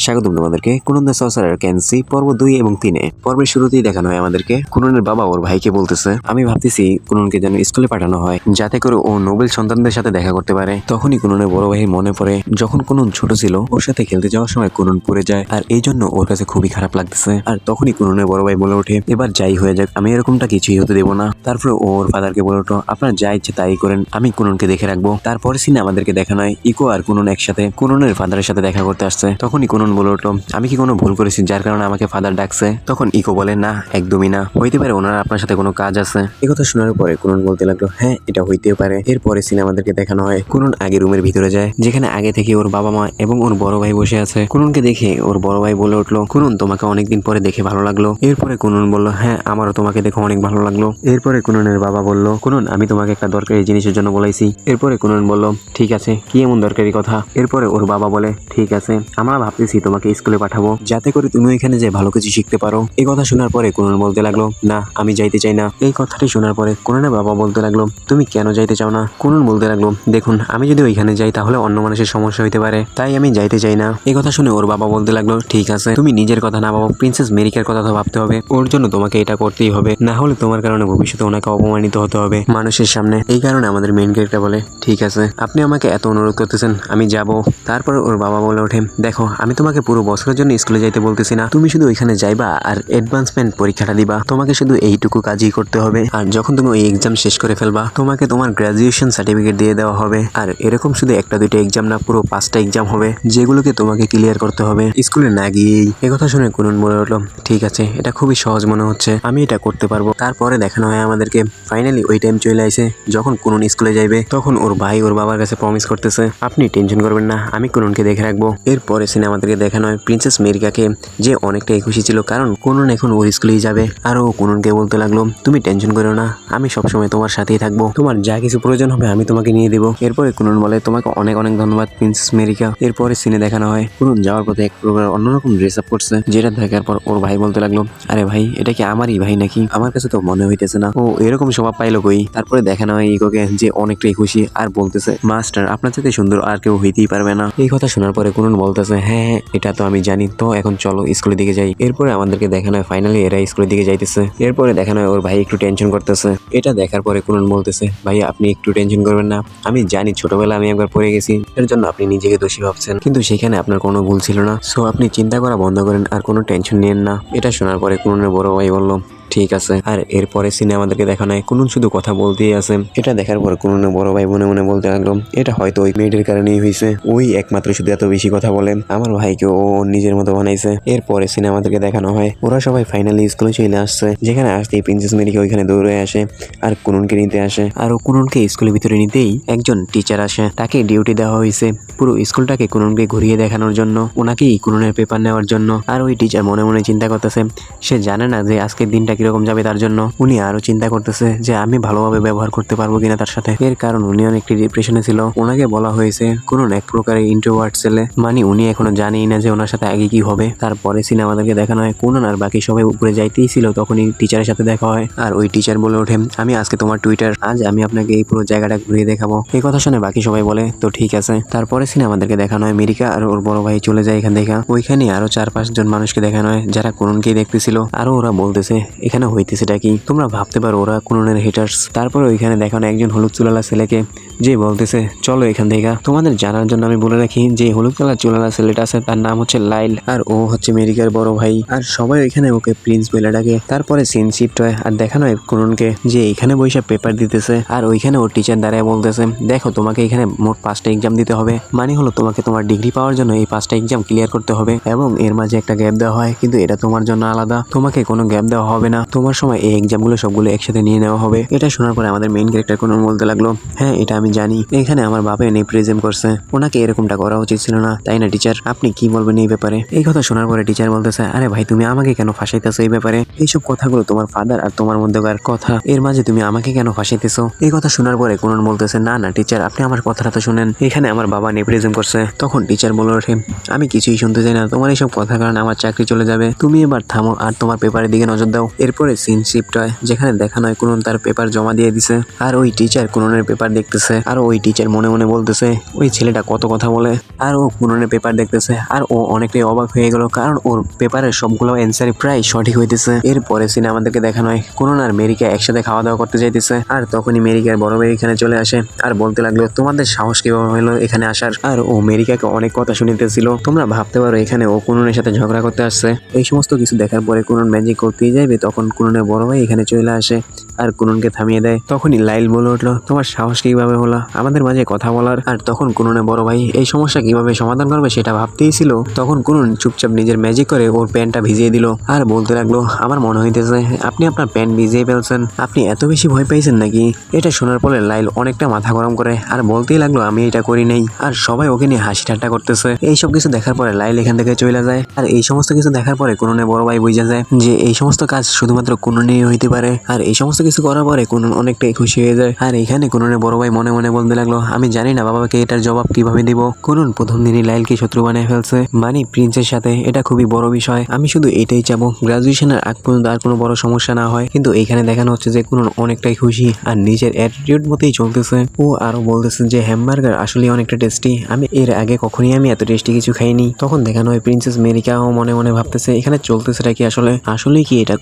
স্বাগতম তোমাদেরকে কুনন দ্য সর্সারার ক্যান্সি পর্ব 2 এবং 3-এ। পর্বের শুরুতেই দেখানো হয় আমাদেরকে কুননের বাবা ওর ভাইকে বলতেছে, আমি ভাবতেছি কুননকে যেন স্কুলে পাঠানো হয় যাতে করে ও নোবেল সন্তানদের সাথে দেখা করতে পারে। তখনই কুননের বড় ভাই মনে পড়ে যখন কুনন ছোট ছিল ওর সাথে খেলতে যাওয়ার সময় কুনন পড়ে যায়, আর এই জন্য ওর কাছে খুবই খারাপ লাগতেছে। আর তখনই কুননের বড় ভাই বলে ওঠে, এবার যাই হয়ে যাক, আমি এরকমটা কিছুই হতে দেবো না। তারপরে ওর ফাদারকে বলে ওঠো, আপনার যা ইচ্ছে তাই করেন, আমি কুননকে দেখে রাখবো। তারপরে সিনে আমাদেরকে দেখানো হয় ইকো আর কুনন একসাথে কুননের ফাদারের সাথে দেখা করতে আসছে। তখনই কুনন বলে উঠলো, আমি কি কোনো ভুল করেছি যার কারণে আমাকে ফাদার ডাকছে? তখন ইকো বলে, না একদমই না, হইতে পারে ওনার আপনার সাথে কোনো কাজ আছে। একথা শোনার পরে কুনন বলতে লাগলো, হ্যাঁ এটা হইতেও পারে। এরপরে সিনে আমাদেরকে দেখানো হয় কুনন আগে রুমের ভিতরে যায় যেখানে আগে থেকে ওর বাবা মা এবং ওর বড় ভাই বসে আছে। কুননকে দেখে ওর বড় ভাই বলে উঠলো, কুনন তোমাকে অনেকদিন পরে দেখে ভালো লাগলো। এরপরে কুনন বলল, হ্যাঁ আমারও তোমাকে দেখে অনেক ভালো লাগলো। এরপরে কুননের বাবা বলল, কুনন আমি তোমাকে একটা দরকারি জিনিসের জন্য বলাইছি। এরপরে কুনন বলল, ঠিক আছে কি এমন দরকারি কথা? এরপরে ওর বাবা বলে, ঠিক আছে আমরা ভাবতেছি তোমাকে স্কুলে পাঠাবো যাতে করে তুমি ওইখানে যে ভালো কিছু শিখতে পারো। এই কথা শোনার পরে কুনন বলতে লাগলো, না আমি যাইতে চাই না। এই কথাটি শোনার পরে কুননের বাবা বলতে লাগলো, তুমি কেন যাইতে চাও না? কুনন বলতে লাগলো, দেখুন আমি যদি ওইখানে যাই তাহলে অন্য মানুষের সমস্যা হইতে পারে, তাই আমি যাইতে চাই না। এই কথা শুনে ওর বাবা বলতে লাগলো, ঠিক আছে তুমি নিজের কথা না ভাবো, প্রিন্সেস মেরিকার কথা তো ভাবতে হবে, ওর জন্য তোমাকে এটা করতেই হবে, না হলে তোমার কারণে ভবিষ্যতে ওনাকে অপমানিত হতে হবে মানুষের সামনে। এই কারণে আমাদের মেইন ক্যারেক্টার বলে, ঠিক আছে আপনি আমাকে এত অনুরোধ করতেছেন আমি যাব। তারপর ওর বাবা বলে ওঠে, দেখো আমি তোমাকে পুরো বছরের জন্য স্কুলে যাইতে বলতেছি না, তুমি শুধু ওইখানে যাইবা আর অ্যাডভান্সমেন্ট পরীক্ষাটা দিবা, তোমাকে শুধু এইটুকু কাজই করতে হবে। আর যখন তুমি ওই এক্সাম শেষ করে ফেলবা তোমাকে তোমার গ্রাজুয়েশন সার্টিফিকেট দিয়ে দেওয়া হবে। আর এরকম শুধু একটা দুইটা এক্সাম না, পুরো 5টা এক্সাম হবে যেগুলোকে তোমাকে ক্লিয়ার করতে হবে স্কুলে না গিয়েই। একথা শুনে কুনন বলে উঠলো, ঠিক আছে এটা খুবই সহজ মনে হচ্ছে, আমি এটা করতে পারবো। তারপরে দেখানো হয় আমাদেরকে ফাইনালি ওই টাইম চলে আসে যখন কুনন স্কুলে যাইবে। তখন ওর ভাই ওর বাবার কাছে প্রমিস করতেছে, আপনি টেনশন করবেন না, আমি কুননকে দেখে রাখবো। এরপরে সিনেমাদেরকে দেখানো হয় প্রিন্সেস মেরিকাকে, যে অনেকটাই খুশি ছিল কারণ কুনন এখন ওর স্কুলেই যাবে। আর ও কুননকে বলতে লাগলো, তুমি টেনশন করো না, আমি সবসময় তোমার সাথেই থাকবো, তোমার যা কিছু প্রয়োজন হবে আমি তোমাকে নিয়ে দেবো। এরপরে কুনন বলে, তোমাকে অনেক অনেক ধন্যবাদ প্রিন্সেস মেরিকা। এরপরে সিনে দেখানো হয় কুনন যাওয়ার পথে এক প্রকার অন্যরকম ড্রেস আপ করছে, যেটা দেখার পর ওর ভাই বলতে লাগলো, আরে ভাই এটা কি আমারই ভাই নাকি? আমার কাছে তো মনে হইতেছে না, ও এরকম স্বভাব পাইলো কই? তারপরে দেখানো হয় ইকোকে, যে অনেকটাই খুশি আর বলতেছে, মাস্টার আপনার সাথে সুন্দর আর কেউ হইতেই পারবে না। এই কথা শোনার পরে কুনন বলতেছে, হ্যাঁ হ্যাঁ এটা তো আমি জানি, তো এখন চলো স্কুলের দিকে যাই। এরপরে আমাদেরকে দেখানো হয় ফাইনালি এরা স্কুলের দিকে যাইতেছে। এরপরে দেখানো হয় ওর ভাই একটু টেনশন করতেছে। এটা দেখার পরে কুনন বলতেছে, ভাই আপনি একটু টেনশন করবেন না, আমি জানি ছোটবেলা আমি একবার পড়ে গেছি, এর জন্য আপনি নিজেকে দোষী ভাবছেন, কিন্তু সেখানে আপনার কোনো ভুল ছিল না, সো আপনি চিন্তা করা বন্ধ করেন আর কোনো টেনশন নেন না। এটা শোনার পরে কুননের বড় ভাই বলল, ঠিক আছে। আর এরপরে সিনে আমাদেরকে দেখানো হয় কুনন শুধু কথা বলতেই আছে। এটা দেখার পর কুননের বড় ভাই মনে মনে বলতে লাগলো, এটা হয়তো ওই মেয়েটির কারণেই হয়েছে, ওই একমাত্র শুধু এত বেশি কথা বলে, আমার ভাইকে ও ওর নিজের মতো বানাইছে। এরপরে সিনে আমাদেরকে দেখানো হয় ওরা সবাই ফাইনালি স্কুলে চলে আসছে, যেখানে আসতেই প্রিন্সেস মেরিকা ওইখানে দৌড়ে আসে আর কুননকে নিতে আসে। আর ও কুননকে স্কুলের ভিতরে নিতেই একজন টিচার আসে, তাকে ডিউটি দেওয়া হয়েছে পুরো স্কুলটাকে কুননকে ঘুরিয়ে দেখানোর জন্য, ওনাকেই কুননের পেপার নেওয়ার জন্য। আর ওই টিচার মনে মনে চিন্তা করতেছে, সে জানে না যে আজকের দিনটা কিরকম যাবে, তার জন্য উনি আরো চিন্তা করতেছে যে আমি ভালোভাবে ব্যবহার করতে পারবো কিনা তার সাথে। এর কারণ উনি অনেকটি ডিপ্রেশনে ছিল, ওনাকে বলা হয়েছে কুনন এক প্রকারের ইন্ট্রোভার্ট ছেলে, মানে উনি এখনো জানেই না যে ওনার সাথে আগে কি হবে। তারপরে সিনে আমাদেরকে দেখানো হয় কুনন আর বাকি সবাই উপরে যাইতেই ছিল, তখনই টিচারের সাথে দেখা হয়। আর ওই টিচার বলে ওঠে, আমি আজকে তোমার টুইটার, আজ আমি আপনাকে এই পুরো জায়গাটা ঘুরিয়ে দেখাবো। এই কথা শুনে বাকি সবাই বলে, তো ঠিক আছে। তারপরে সিনে আমাদেরকে দেখানো হয় মেরিকা আর ওর বড় ভাই চলে যায় এখান থেকে। ওইখানে আরো 4-5 জন মানুষকে দেখানো হয় যারা কুননকেই দেখতেছিল। আরো ওরা বলতেছে, এখানে হইতেছেটা কি? তোমরা ভাবতে পারো ওরা কুননের হেটার্স। তারপরে ওইখানে দেখানো একজন হলুদ চুলালা ছেলেকে, যে বলতেছে চলো এখান থেকে। তোমাদের জানার জন্য আমি বলে রাখি যে হলুদ কালার চুলালা ছেলেটা আছে তার নাম হচ্ছে লাইল, আর ও হচ্ছে মেরিকার বড় ভাই। আর সবাই ওইখানে ওকে প্রিন্স বলে ডাকে। তারপরে সিন শিফট হয় আর দেখানো হয় কুননকে যে এখানে বৈশা পেপার দিতেছে, আর ওইখানে ওর টিচার দাঁড়ায় বলতেছে, দেখো তোমাকে এখানে মোট 5টা এক্সাম দিতে হবে, মানে হলো তোমাকে তোমার ডিগ্রি পাওয়ার জন্য এই 5টা এক্সাম ক্লিয়ার করতে হবে, এবং এর মাঝে একটা গ্যাপ দেওয়া হয়, কিন্তু এটা তোমার জন্য আলাদা, তোমাকে কোনো গ্যাপ দেওয়া হবে না, তোমার সময় এই এক্সামগুলো সবগুলো একসাথে নিয়ে নেওয়া হবে। এটা শোনার পরে আমাদের মেইন ক্যারেক্টার কুনন বলতে লাগলো, হ্যাঁ এটা আমি জানি, এখানে আমার বাপে নেপ্রিজম করছে, ওনাকে এরকমটা করা উচিত ছিল না, তাই না টিচার? আপনি কি বলবেন এই ব্যাপারে? এই কথা শোনার পরে টিচার বলতেছে, আরে ভাই তুমি আমাকে কেন ফাঁসাইতেছো এই ব্যাপারে? এইসব কথাগুলো তোমার ফাদার আর তোমার মধ্যেকার কথা, এর মাঝে তুমি আমাকে কেন ফাঁসাইতেছো? এই কথা শোনার পরে কুনন বলতেছে, না না টিচার আপনি আমার কথাটা তো শুনেন, এখানে আমার বাবা নেপ্রিজম করছে। তখন টিচার বলে ওঠে, আমি কিছুই শুনতে চাই না, তোমার এইসব কথা কারণে আমার চাকরি চলে যাবে, তুমি এবার থামো আর তোমার পেপারের দিকে নজর দাও। এর এরপরে সিন শিফট হয়, যেখানে দেখানো হয় কুনন তার পেপার জমা দিয়ে দিছে, আর ওই টিচার কুননের পেপার দেখতেছে, আর ওই টিচার মনে মনে বলতেছে ওই ছেলেটা কত কথা বলে। আর ও কুননের পেপার দেখতেছে, আর ও অনেকটাই অবাক হয়ে গেল, কারণ ওর পেপারের সবগুলো অ্যান্সারই প্রায় সঠিক হইতেছে। এরপরে সিনে আমাদেরকে দেখানো হয় কুনন আর মেরিকা একসাথে খাওয়া দাওয়া করতে যাইতেছে, আর তখনই মেরিকার বড় ভাই এখানে চলে আসে আর বলতে লাগলো তোমাদের সাহস কিভাবে হলো এখানে আসার। আর ও মেরিকাকে অনেক কথা শুনিতেছিল, তোমরা ভাবতে পারো এখানে ও কুননের সাথে ঝগড়া করতে আসছে। এই সমস্ত কিছু দেখার পরে কুনন ম্যাজিক করতেই যাবে, তখন কুননের বড় ভাই এখানে চলে আসে আর কুননকে থামিয়ে দেয়। তখনই লাইল বলে উঠলো তোমার সাহস কিভাবে হলো আমাদের মাঝে কথা বলার। আর তখন কুননের বড় ভাই এই সমস্যা কিভাবে সমাধান করবে সেটা ভাবতেই ছিল। তখন কুনন চুপচাপ নিজের ম্যাজিক করে ওর প্যান্টটা ভিজিয়ে দিল আর বলতে লাগলো আমার মনে হইতেছে আপনি আপনার প্যান্ট ভিজিয়ে ফেলছেন, আপনি এত বেশি ভয় পাইছেন নাকি। এটা শোনার পরে লাইল অনেকটা মাথা গরম করে আর বলতেই লাগলো আমি এটা করি নাই। আর সবাই ওকে নিয়ে হাসি ঠাট্টা করতেছে। এইসব কিছু দেখার পরে লাইল এখান থেকে চলে যায়। আর এই সমস্ত কিছু দেখার পরে কুননের বড় ভাই বুঝে যায় যে এই সমস্ত কাজ শুধুমাত্র কুননই হইতে পারে। আর এই সমস্ত কিছু করার পরে কুনন অনেকটাই খুশি হয়ে যায়। আর এখানে কুননের বড় ভাই মনে মনে বলতে লাগলো আমি জানি না বাবাকে এটার জবাব কিভাবে দিব। কুনন প্রথম দিনই লাইলকে শত্রু বানিয়ে ফেলছে, মানে প্রিন্সের সাথে। এটা খুবই বড় বিষয়, আমি শুধু এটাই চাবো গ্রাজুয়েশনের আগ পর্যন্ত আর কোনো বড় সমস্যা না হয়। কিন্তু এখানে দেখানো হচ্ছে যে কুনন অনেকটাই খুশি আর নিজের অ্যাটিটিউড মতেই চলতেছে। ও আরো বলতেছে যে হ্যামবার্গার আসলে অনেকটা টেস্টি, আমি এর আগে কখনই আমি এত টেস্টি কিছু খাইনি। তখন দেখানো হয় প্রিন্সেস মেরিকাও মনে মনে ভাবতেছে এখানে চলতেছেটা কি আসলে কি এটা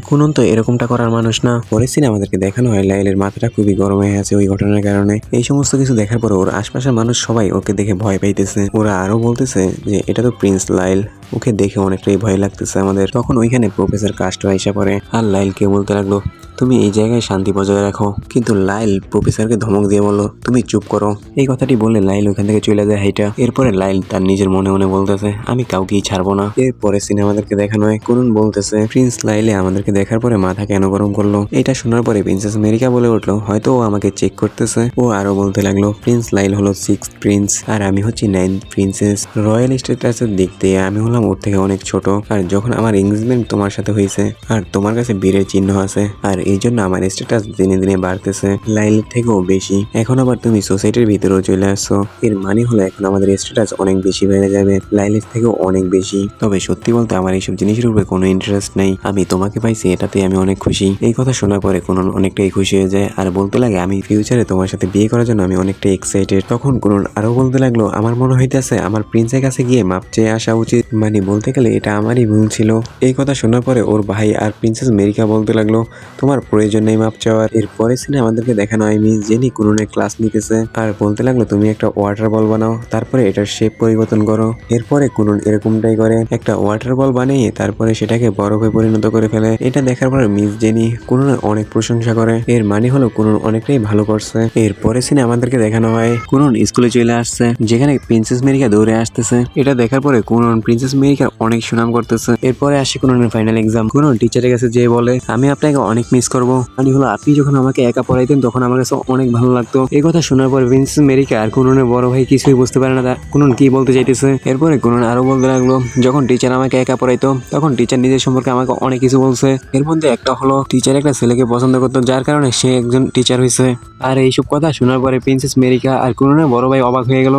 কুনন তো এরকমটা করার মানুষ না। পরের সিনে আমাদেরকে দেখানো হয় লাইলের মাথাটা খুবই গরম হয়ে আছে ওই ঘটনার কারণে। এই সমস্ত কিছু দেখার পর ওর আশপাশের মানুষ সবাই ওকে দেখে ভয় পাইতেছে। ওরা আরো বলতেছে যে এটা তো প্রিন্স লাইল, ওকে দেখে অনেকটাই ভয় লাগতেছে আমাদের। তখন ওইখানে প্রফেসর কাস্টো আইসা পড়ে আর লাইলকে বলতে লাগলো তুমি এই জায়গায় শান্তি বজায় রাখো। কিন্তু লাইল প্রফেসরকে ধমক দিয়ে বললো তুমি চুপ করো। এই কথাটি বলে লাইল ওখান থেকে চলে যায় হাইটা। এরপরে লাইল তার নিজের মনে মনে বলতেছে আমি কাউকেই ছাড়বো না। এরপরে সিনে আমাদেরকে দেখানো হয় কুনন বলতেছে প্রিন্স লাইলে আমাদেরকে দেখার পরে মাথা কেন গরম করলো। এটা শোনার পরে প্রিন্সেস মেরিকা বলে উঠলো হয়তো ও আমাকে চেক করতেছে। ও আরো বলতে লাগলো প্রিন্স লাইল হলো 6th প্রিন্স আর আমি হচ্ছি 9th প্রিন্সেস। রয়্যাল স্ট্যাটাসের দিক দিয়ে আমি হলাম ওর থেকে অনেক ছোট। আর যখন আমার এঙ্গেজমেন্ট তোমার সাথে হয়েছে আর তোমার কাছে বীরের চিহ্ন আছে, আর এই জন্য আমার স্ট্যাটাস দিনে দিনে বাড়তেছে লাইলের থেকেও বেশি। এখন আবার তুমি সোসাইটির ভিতরেও চলে আসছো, এর মানে হলো এখন আমাদের স্ট্যাটাস অনেক বেশি বেড়ে যাবে, লাইলের থেকেও অনেক বেশি। তবে সত্যি বলতে আমার এইসব জিনিসের উপরে কোনো ইন্টারেস্ট নেই, আমি তোমাকে পাইছি এটাতে আমি অনেক খুশি। এই কথা শোনার পরে কুনন অনেকটাই খুশি হয়ে যায় আর বলতে লাগে আমি ফিউচারে তোমার সাথে বিয়ে করার জন্য আমি অনেকটাই এক্সাইটেড। তখন কুনন আরো বলতে লাগলো আমার মনে হইতেছে আমার প্রিন্সের কাছে গিয়ে মাপ চেয়ে আসা উচিত, মানে বলতে গেলে এটা আমারই ভুল ছিল। এই কথা শোনার পরে ওর ভাই আর প্রিন্সেস মেরিকা বলতে লাগলো তোমার প্রয়োজন নেই মাপ চাওয়ার। এরপরে সিনে আমাদেরকে দেখানো হয় মিস জেনি কুননের ক্লাস নিতেছে আর বলতে লাগলো তুমি একটা ওয়াটার বল বানাও, তারপরে এটার শেপ পরিবর্তন করো। এরপরে কুনন এরকমটাই করে, একটা ওয়াটার বল বানিয়ে তারপরে সেটাকে বরফে পরিণত করে ফেলে। এটা দেখার পরে মিস জেনি কুননের অনেক প্রশংসা করে, এর মানে হলো কুনন অনেকটাই ভালো করছে। এরপরে সিনে আমাদেরকে দেখানো হয় কুনন স্কুলে চলে আসছে, যেখানে প্রিন্সেস মেরিকা দৌড়ে আসতেছে। এটা দেখার পরে কুনন প্রিন্সেস মেরিকার অনেক সুনাম করতেছে। এরপরে আসে কুননের ফাইনাল এক্সাম। কুনন টিচারের কাছে যেয়ে বলে আমি আপনাকে অনেক মিস করবো, মানে হলো আপনি যখন আমাকে একা পড়াইতেন তখন আমার কাছে অনেক ভালো লাগতো। এই কথা শোনার পর প্রিন্সেস মেরিকা আর কুননের বড় ভাই কিছুই বুঝতে পারে না কুনন কি বলতে চাইতেছে। এরপরে কুনন আরো বলতে লাগলো যখন টিচার আমাকে একা পড়াইতো তখন টিচার নিজের সম্পর্কে আমাকে অনেক কিছু বলছে, এর মধ্যে একটা হলো টিচার একটা ছেলেকে পছন্দ করতো যার কারণে সে একজন টিচার হয়েছে। আর এইসব কথা শোনার পরে প্রিন্সেস মেরিকা আর কুননের বড় ভাই অবাক হয়ে গেল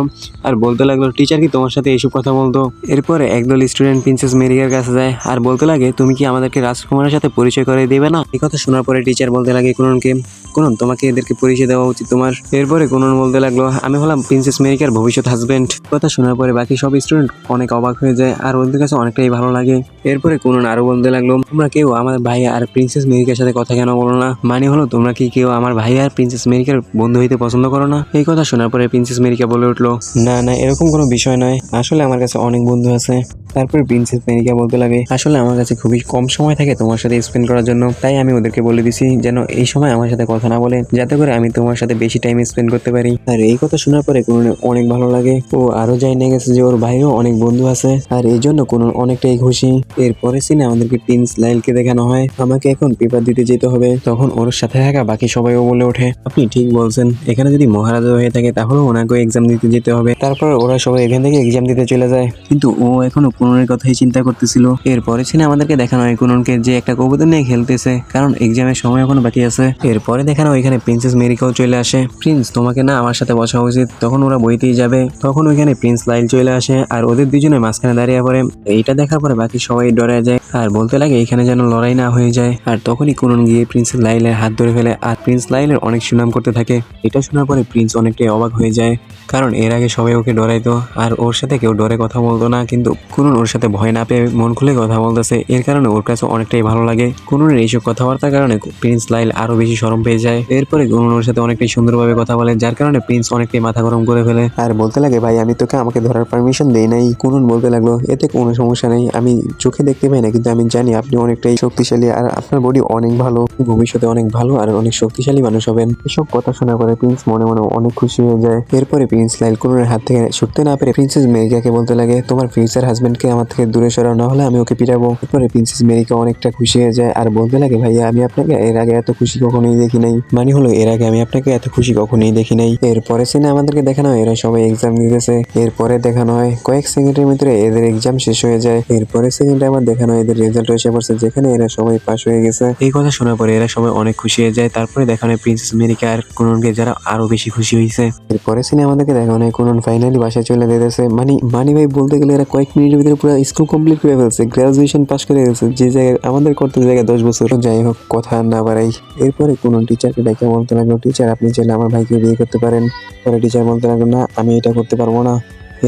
আর বলতে লাগলো টিচার কি তোমার সাথে এইসব কথা বলতো। এরপরে একদল স্টুডেন্ট প্রিন্সেস মেরিকার কাছে যায় আর বলতে লাগে তুমি কি আমাদেরকে রাজকুমারের সাথে পরিচয় করে দেবে না। এই কথা শোনার পরে টিচার বলতে লাগে কুননকে কুনন তোমাকে এদেরকে পরিচয় দেওয়া উচিত তোমার। এরপরে কুনন বলতে লাগলো আমি হলাম প্রিন্সেস মেরিকার ভবিষ্যৎ হাজবেন্ড। কথা শোনার পরে বাকি সব স্টুডেন্ট অনেক অবাক হয়ে যায় আর ওদের কাছে অনেকটাই ভালো লাগে। এরপরে কুনন আরো বলতে লাগলো তোমরা কেউ আমার ভাই আর প্রিন্সেস মেরিকার সাথে কথা কেন বলো না, মানে হলো তোমরা কি কেউ আমার ভাই আর প্রিন্সেস মেরিকার বন্ধু হইতে পছন্দ করো না। এই কথা শোনার পরে প্রিন্সেস মেরিকা বলে উঠলো না না এরকম কোনো বিষয় নয়, আসলে আমার কাছে অনেক বন্ধু আছে। তারপর প্রিন্সেস মেরিকা বলতে লাগে আসলে আমার কাছে খুবই কম সময় থাকে তোমার সাথে স্পেন্ড করার জন্য, তাই আমি ওদেরকে বলে দিছি যেন এই সময় আমার সাথে কথা না বলে, যাতে করে আমি তোমার সাথে বেশি টাইম স্পেন্ড করতে পারি। আর এই কথা শোনার পরে কুননের অনেক ভালো লাগে, ও আরো জানিয়ে গেছে যে ওর ভাইও অনেক বন্ধু আছে আর এই জন্য কুনন অনেকটাই খুশি। এরপরে সিনে আমাদেরকে প্রিন্স লাইলকে দেখানো হয় আমাকে এখন পেপার দিতে যেতে হবে। তখন ওর সাথে থাকা বাকি সবাইও বলে ওঠে আপনি ঠিক বলছেন, এখানে যদি মহারাজা হয়ে থাকে তাহলে ওনাকে এক্সাম দিতে যেতে হবে। তারপর ওরা সবাই এখান থেকে এক্সাম দিতে চলে যায়, কিন্তু ও এখনো কুননের কথাই চিন্তা করতেছিল। এরপরে সিনে আমাদেরকে দেখানো হয় কুননকে যে একটা কবুতর নিয়ে খেলতেছে, কারণ এক্সামের সময় এখনো বাকি আছে। এরপরে দেখানো এখানে প্রিন্সেস মেরিকাও চলে আসে। প্রিন্স, তোমাকে না আমার সাথে বসা উচিত। তখন ওরা বইতেই যাবে, তখন ওইখানে প্রিন্স লাইল চলে আসে আর ওদের দুজনের মাঝখানে দাঁড়িয়ে পড়ে। এইটা দেখার পরে বাকি সবাই ডরে যায় আর বলতে লাগে এখানে যেন লড়াই না হয়ে যায়। আর তখনই কুনন গিয়ে প্রিন্স লাইলের হাত ধরে ফেলে আর প্রিন্স লাইলের অনেক সুনাম করতে থাকে। এটা শোনার পরে প্রিন্স অনেকটাই অবাক হয়ে যায়, কারণ এর আগে সবাই ওকে ডরাইতো আর ওর সাথে কেউ ডরে কথা বলতো না, কিন্তু কুনন ওর সাথে ভয় না পেয়ে মন খুলে কথা বলতেছে, এর কারণে ওর কাছে অনেকটাই ভালো লাগে। কুননের এইসব কথাবার্তার কারণে প্রিন্স লাইল আরো বেশি শরম পেয়ে যায়। এরপরে কুনন ওর সাথে অনেকটাই সুন্দরভাবে কথা বলে, যার কারণে প্রিন্স অনেকটাই মাথা গরম করে ফেলে আর বলতে লাগে ভাই আমি তোকে আমাকে ধরার পারমিশন দেই নাই। কুনন বলতে লাগলো এতে কোনো সমস্যা নেই, আমি চোখে দেখতে পাই না কিন্তু আমি জানি আপনি অনেকটাই শক্তিশালী আর আপনার বডি অনেক ভালো, ভবিষ্যতে অনেক ভালো আর অনেক শক্তিশালী মানুষ হবেন। এসব কথা শোনার পরে প্রিন্স মনে মনে অনেক খুশি হয়ে যায়। এরপরে প্রিন্স লাইল কুননের হাত থেকে ছুটতে না পেরে প্রিন্সেস মেরিকাকে বলতে লাগে তোমার ফিউচার হাজবেন্ডকে আমার থেকে দূরে সরাও, না হলে আমি ওকে পিটাবো। এরপরে প্রিন্সেস মেরিকা অনেকটা খুশি হয়ে যায় আর বলতে লাগে ভাইয়া আমি আপনাকে এর আগে এত খুশি কখনোই দেখি নাই, মানে হলো এর আগে আমি আপনাকে এত খুশি কখনোই দেখি নাই। এরপরে সিনে আমাদেরকে দেখানো হয় এরা সবাই এক্সাম দিতেছে। এরপরে দেখানো হয় কয়েক সেকেন্ডের ভিতরে এদের এক্সাম শেষ হয়ে যায়। এরপরে সেকেন্ডে আবার দেখানো হয় এদের রেজাল্ট এসে পড়ছে, যেখানে এরা সবাই পাস হয়ে গেছে। এই কথা শোনার পরে এরা সবাই অনেক খুশি হয়ে যায়। তারপরে দেখানো হয় প্রিন্সেস মেরিকা আর কুননকে, যারা আরো বেশি খুশি হয়েছে। এরপরে সিনে আমাদেরকে দেখানো হয় কুনন ফাইনালি বাসায় চলে যেতেছে। মানি ভাই বলতে গেলে এরা কয়েক মিনিটের ভিতরে পুরো স্কুল কমপ্লিট করে ফেলছে, গ্রাজুয়েশন পাস করে গেছে, যে জায়গায় আমাদের করতে জায়গায় 10 বছর। যাই হোক কথা না বাড়াই, এরপরে কুনন টিচারকে ডেকে বলতে লাগলো টিচার আপনি চাইলে আমার ভাইকে বিয়ে করতে পারেন। পরে টিচার বলতে লাগলো না আমি এটা করতে পারবো না।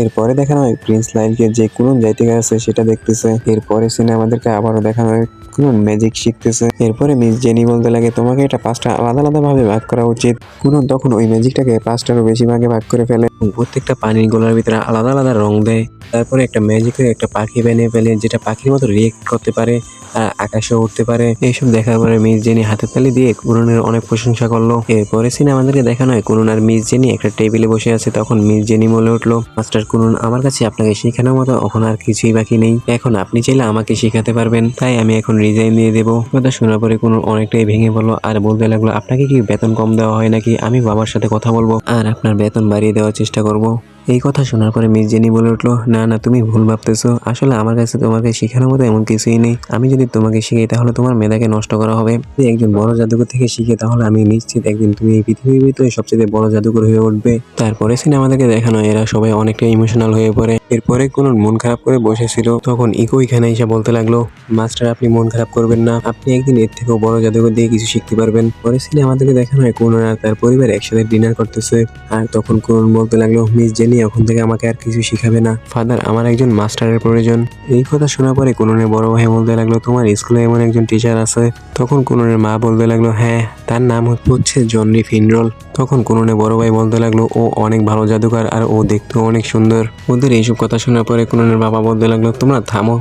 এরপরে দেখানো হয় প্রিন্স লাইলকে যে কুনন যাইতে গেছে সেটা দেখতেছে। এরপরে সিনে আমাদেরকে আবারও দেখানো হয় কুনন ম্যাজিক শিখতেছে। এরপরে মিস জেনি বলতে লাগে তোমাকে এটা 5টা আলাদা আলাদা ভাবে ভাগ করা উচিত। কুনন তখন ওই ম্যাজিকটাকে 5টারও বেশি ভাগে ভাগ করে ফেলে, প্রত্যেকটা পানির গোলার ভিতরে আলাদা আলাদা রং দেয়। তারপরে একটা ম্যাজিকের একটা পাখি বানিয়ে ফেলে, যেটা পাখির মতো রিয়েক্ট করতে পারে আর আকাশে উঠতে পারে। এইসব দেখার পরে মিস জেনি হাতের তালি দিয়ে কুননের অনেক প্রশংসা করলো। এরপরে সিনে আমাদেরকে দেখানো হয় কুনন আর মিস জেনি একটা টেবিলে বসে আছে। তখন মিস জেনি বলে উঠলো মাস্টার কুনন আমার কাছে আপনাকে শেখানোর মতো এখন আর কিছুই বাকি নেই, এখন আপনি চাইলে আমাকে শেখাতে পারবেন, তাই আমি এখন রিজাইন দিয়ে দেবো। কথা শোনার পরে কুনন অনেকটাই ভেঙে পড়লো আর বলতে লাগলো আপনাকে কি বেতন কম দেওয়া হয় নাকি? আমি বাবার সাথে কথা বলবো আর আপনার বেতন বাড়িয়ে দেওয়ার চেষ্টা করব। এই কথা শোনার পরে মিস জেনি বলে উঠলো না না তুমি ভুল ভাবতেছো, আসলে আমার কাছে তোমাকে শেখানোর মতো এমন কিছুই নেই। আমি যদি তোমাকে শিখাই তাহলে তোমার মেধাকে নষ্ট করা হবে। যদি একজন বড় জাদুকর থেকে শিখে তাহলে আমি নিশ্চিত একদিন তুমি এই পৃথিবীর ভিতরে সবচেয়ে বড় জাদুকর হয়ে উঠবে। তারপরে সিনে আমাদেরকে দেখানো এরা সবাই অনেকটা ইমোশনাল হয়ে পড়ে। এরপরে কোনো মন খারাপ করে বসেছিল, তখন ইকো এখানে এসে বলতে লাগলো মাস্টার আপনি মন খারাপ করবেন না, আপনি একদিন এর থেকেও বড় জাদুকর দিয়ে কিছু শিখতে পারবেন। পরে সিনে আমাদেরকে দেখানো হয় কুনন আর তার পরিবার একসাথে ডিনার করতেছে আর তখন কুনন বলতে লাগলো মিস জেনি এখন থেকে আমাকে আর কিছু শিখাবে না, ফাদার আমার একজন মাস্টারের প্রয়োজন। এই কথা শোনার পরে কুননের বড় ভাই বলতে লাগলো তোমার স্কুলে এমন একজন টিচার আছে? তখন কুননের মা বলতে লাগলো হ্যাঁ তার নাম হচ্ছে জনরি ফিনরল। তখন কুননের বড় ভাই বলতে লাগলো ও অনেক ভালো জাদুকর আর ও দেখতেও অনেক সুন্দর। ওদের এইসব কথা শোনার পরে কুননের বাবা বলতে লাগলো তোমরা থামো,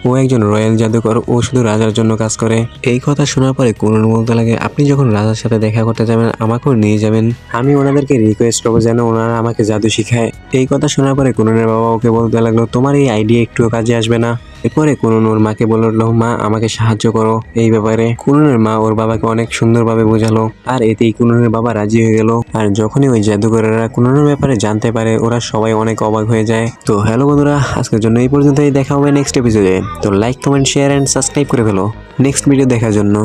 ও একজন রয়্যাল জাদুকর, ও শুধু রাজার জন্য কাজ করে। এই কথা শোনার পরে কুনন বলতে লাগে আপনি যখন রাজার সাথে দেখা করতে যাবেন আমাকেও নিয়ে যাবেন, আমি ওনাদেরকে রিকোয়েস্ট করবো যেন ওনারা আমাকে জাদু শিখায়। এই কথা শোনার পরে কুননের বাবা ওকে বলতে লাগলো তোমার এই আইডিয়া একটুও কাজে আসবে না। এরপরে কুনন ওর মাকে বলে উঠলো মা আমাকে সাহায্য করো এই ব্যাপারে। কুননের মা ওর বাবাকে অনেক সুন্দরভাবে বোঝালো আর এতেই কুননের বাবা রাজি হয়ে গেল। আর যখনই ওই জাদুকরেরা কুননের ব্যাপারে জানতে পারে ওরা সবাই অনেক অবাক হয়ে যায়। তো হ্যালো বন্ধুরা, আজকের জন্য এই পর্যন্তই, দেখা হবে নেক্সট এপিসোডে। তো like comment share and subscribe করে ফেলো নেক্সট ভিডিও দেখার জন্য।